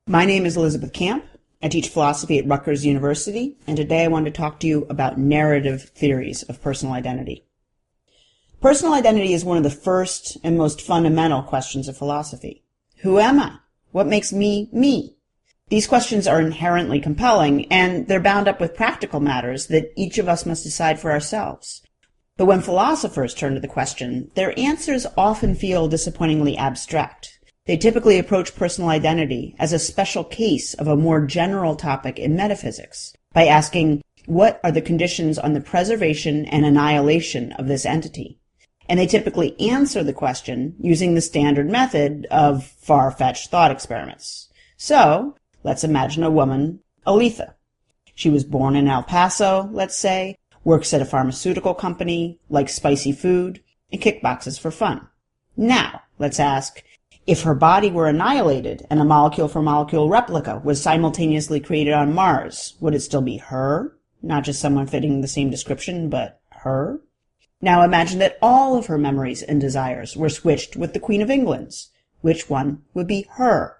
My name is Elisabeth Camp. I teach philosophy at Rutgers University, and today I want to talk to you about narrative theories of personal identity. Personal identity is one of the first and most fundamental questions of philosophy. Who am I? What makes me, me? These questions are inherently compelling, and they're bound up with practical matters that each of us must decide for ourselves. But when philosophers turn to the question, their answers often feel disappointingly abstract. They typically approach personal identity as a special case of a more general topic in metaphysics by asking, what are the conditions on the preservation and annihilation of this entity? And they typically answer the question using the standard method of far-fetched thought experiments. So, let's imagine a woman, Aletha. She was born in El Paso, let's say, works at a pharmaceutical company, likes spicy food, and kickboxes for fun. Now, let's ask, if her body were annihilated and a molecule-for-molecule replica was simultaneously created on Mars, would it still be her? Not just someone fitting the same description, but her? Now imagine that all of her memories and desires were switched with the Queen of England's. Which one would be her?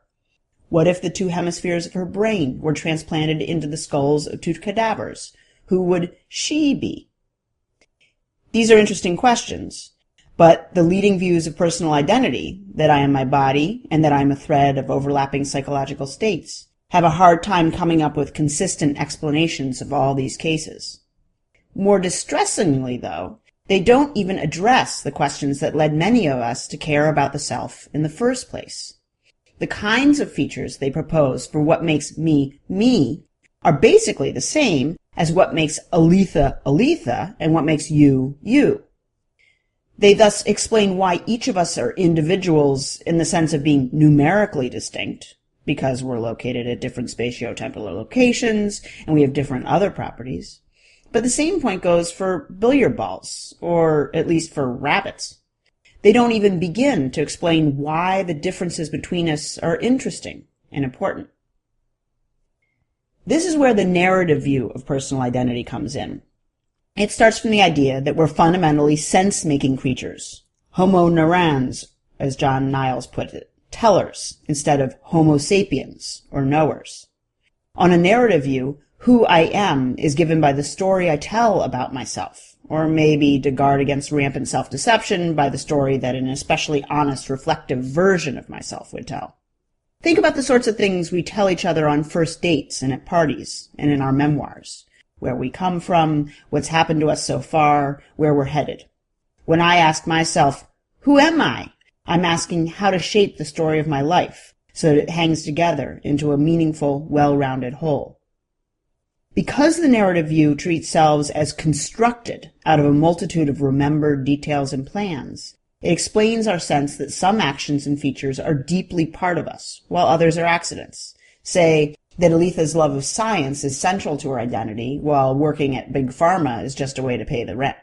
What if the two hemispheres of her brain were transplanted into the skulls of two cadavers? Who would she be? These are interesting questions. But the leading views of personal identity, that I am my body and that I am a thread of overlapping psychological states, have a hard time coming up with consistent explanations of all these cases. More distressingly, though, they don't even address the questions that led many of us to care about the self in the first place. The kinds of features they propose for what makes me, me, are basically the same as what makes Aletha, Aletha, and what makes you, you. They thus explain why each of us are individuals in the sense of being numerically distinct, because we're located at different spatio-temporal locations, and we have different other properties. But the same point goes for billiard balls, or at least for rabbits. They don't even begin to explain why the differences between us are interesting and important. This is where the narrative view of personal identity comes in. It starts from the idea that we're fundamentally sense-making creatures, homo neurans, as John Niles put it, tellers, instead of homo sapiens, or knowers. On a narrative view, who I am is given by the story I tell about myself, or maybe, to guard against rampant self-deception, by the story that an especially honest, reflective version of myself would tell. Think about the sorts of things we tell each other on first dates and at parties and in our memoirs. Where we come from, what's happened to us so far, where we're headed. When I ask myself, who am I? I'm asking how to shape the story of my life so that it hangs together into a meaningful, well-rounded whole. Because the narrative view treats selves as constructed out of a multitude of remembered details and plans, it explains our sense that some actions and features are deeply part of us, while others are accidents. Say, that Aletha's love of science is central to her identity, while working at Big Pharma is just a way to pay the rent.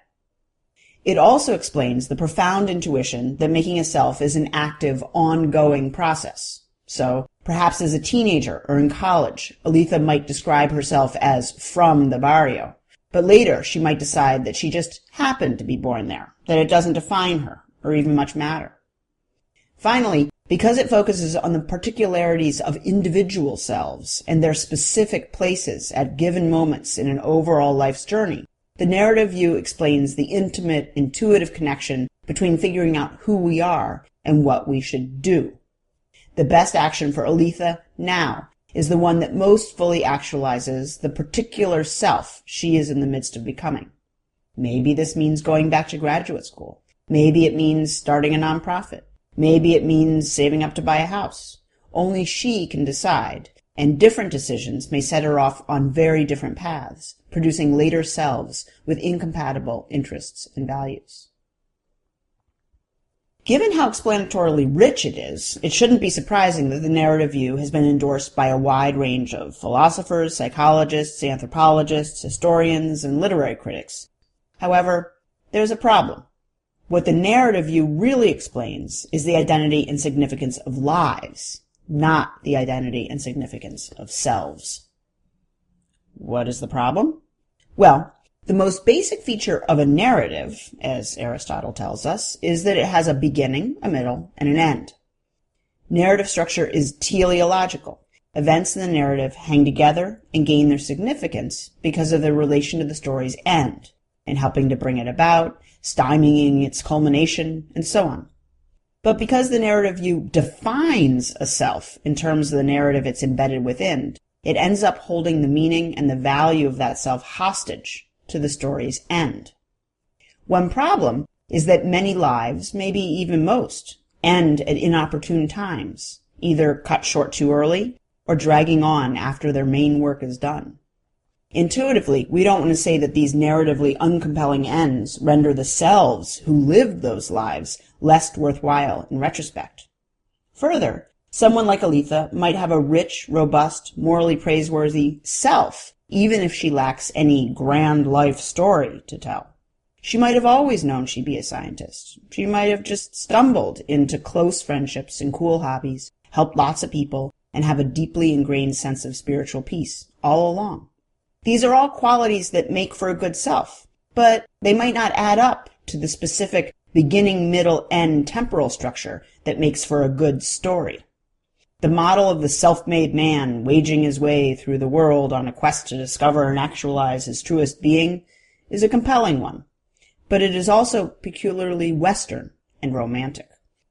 It also explains the profound intuition that making a self is an active, ongoing process. So, perhaps as a teenager or in college, Aletha might describe herself as from the barrio, but later she might decide that she just happened to be born there, that it doesn't define her, or even much matter. Finally, because it focuses on the particularities of individual selves and their specific places at given moments in an overall life's journey, the narrative view explains the intimate, intuitive connection between figuring out who we are and what we should do. The best action for Aletha now is the one that most fully actualizes the particular self she is in the midst of becoming. Maybe this means going back to graduate school. Maybe it means starting a nonprofit. Maybe it means saving up to buy a house. Only she can decide, and different decisions may set her off on very different paths, producing later selves with incompatible interests and values. Given how explanatorily rich it is, it shouldn't be surprising that the narrative view has been endorsed by a wide range of philosophers, psychologists, anthropologists, historians, and literary critics. However, there's a problem. What the narrative view really explains is the identity and significance of lives, not the identity and significance of selves. What is the problem? Well, the most basic feature of a narrative, as Aristotle tells us, is that it has a beginning, a middle, and an end. Narrative structure is teleological. events in the narrative hang together and gain their significance because of their relation to the story's end, and helping to bring it about, stymieing its culmination, and so on. But because the narrative view defines a self in terms of the narrative it's embedded within, it ends up holding the meaning and the value of that self hostage to the story's end. One problem is that many lives, maybe even most, end at inopportune times, either cut short too early or dragging on after their main work is done. Intuitively, we don't want to say that these narratively uncompelling ends render the selves who lived those lives less worthwhile in retrospect. Further, someone like Aletha might have a rich, robust, morally praiseworthy self, even if she lacks any grand life story to tell. She might have always known she'd be a scientist. She might have just stumbled into close friendships and cool hobbies, helped lots of people, and have a deeply ingrained sense of spiritual peace all along. These are all qualities that make for a good self, but they might not add up to the specific beginning, middle, end temporal structure that makes for a good story. The model of the self-made man waging his way through the world on a quest to discover and actualize his truest being is a compelling one, but it is also peculiarly Western and romantic.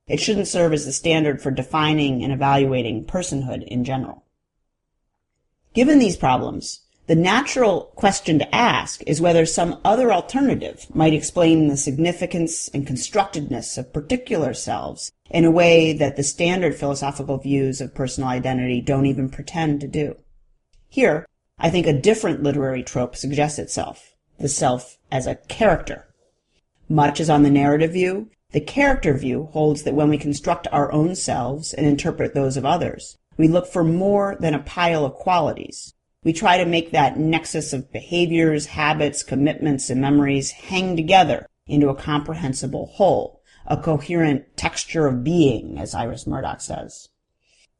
It shouldn't serve as the standard for defining and evaluating personhood in general. Given these problems, the natural question to ask is whether some other alternative might explain the significance and constructedness of particular selves in a way that the standard philosophical views of personal identity don't even pretend to do. Here, I think a different literary trope suggests itself, the self as a character. Much as on the narrative view, the character view holds that when we construct our own selves and interpret those of others, we look for more than a pile of qualities. We try to make that nexus of behaviors, habits, commitments, and memories hang together into a comprehensible whole, a coherent texture of being, as Iris Murdoch says.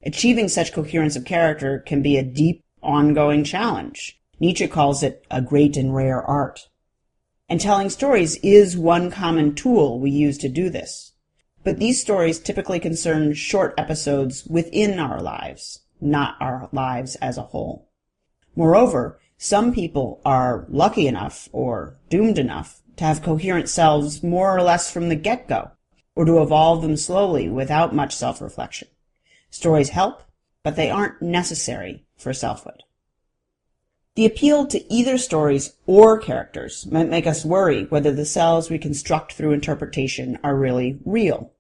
Achieving such coherence of character can be a deep, ongoing challenge. Nietzsche calls it a great and rare art. And telling stories is one common tool we use to do this. But these stories typically concern short episodes within our lives, not our lives as a whole. Moreover, some people are lucky enough, or doomed enough, to have coherent selves more or less from the get-go, or to evolve them slowly without much self-reflection. Stories help, but they aren't necessary for selfhood. The appeal to either stories or characters might make us worry whether the selves we construct through interpretation are really real.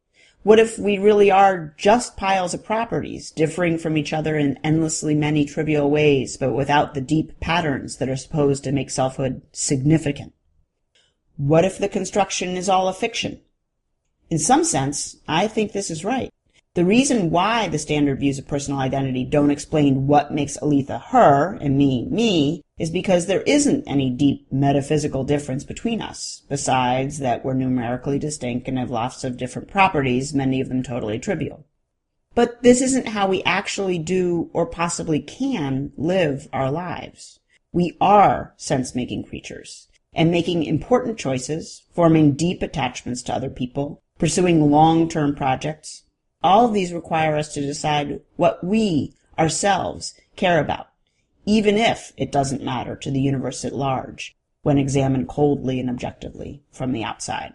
What if we really are just piles of properties, differing from each other in endlessly many trivial ways, but without the deep patterns that are supposed to make selfhood significant? What if the construction is all a fiction? In some sense, I think this is right. The reason why the standard views of personal identity don't explain what makes Aletha her and me is because there isn't any deep metaphysical difference between us, besides that we're numerically distinct and have lots of different properties, many of them totally trivial. But this isn't how we actually do or possibly can live our lives. We are sense-making creatures, and making important choices, forming deep attachments to other people, pursuing long-term projects. All of these require us to decide what we, ourselves, care about, even if it doesn't matter to the universe at large, when examined coldly and objectively from the outside.